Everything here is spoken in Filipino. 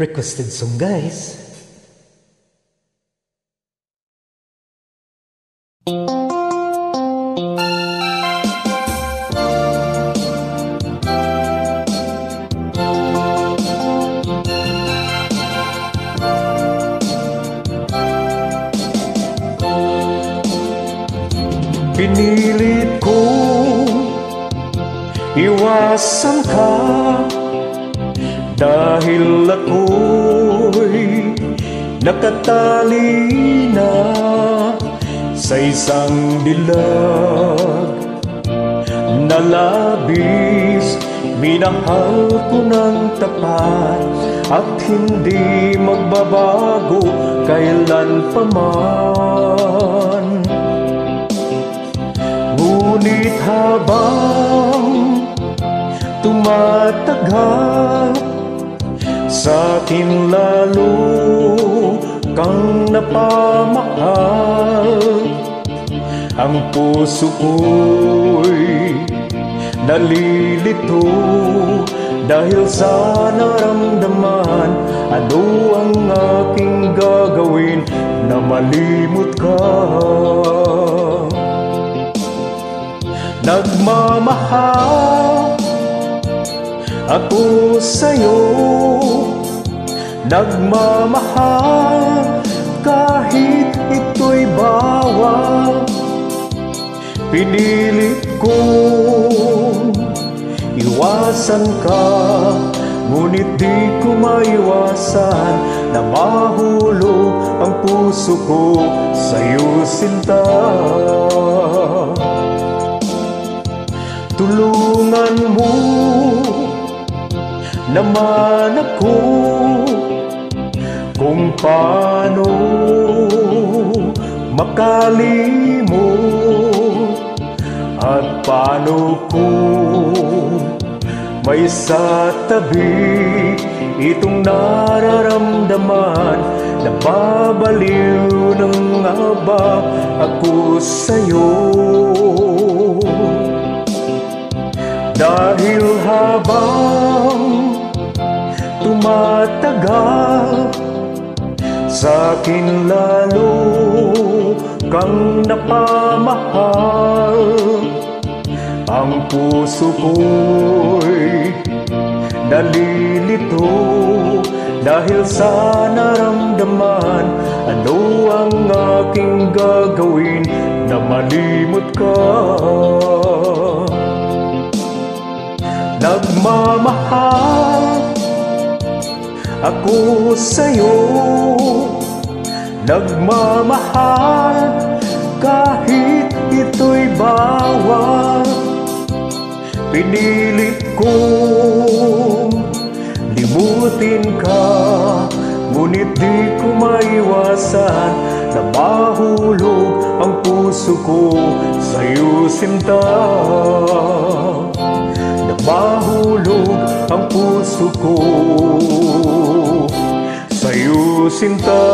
Requested song, guys. Pinilit kong iwasan ka dahil ako'y nakatali na sa isang dilag na labis. Minahal ko ng tapat at hindi magbabago kailan pa man. Ngunit habang tumatagal, sa'kin lalo kang napamahal. Ang puso ko'y nalilito dahil sa naramdaman. Ano ang aking gagawin na malimot ka? Nagmamahal ako sa'yo, nagmamahal kahit ito'y bawal. Pinilit kong iwasan ka, ngunit di ko maiwasan na mahulog ang puso ko sa'yo, sinta. Tulungan mo naman ako kung paano makalimot at paano kung may sa tabi itong nararamdaman. Nababaliw na nga ba ako sa'yo? Dahil habang tumatagal, sa'kin lalo kang napamahal. Ang puso ko'y nalilito dahil sa naramdaman. Ano ang aking gagawin na malimot ka? Nagmamahal ako sa'yo, nagmamahal kahit ito'y bawal. Pinilit kong limutin ka, ngunit di ko maiwasan na mahulog ang puso ko sa'yo, sinta. Mahulog ang puso ko sa'yo, sinta.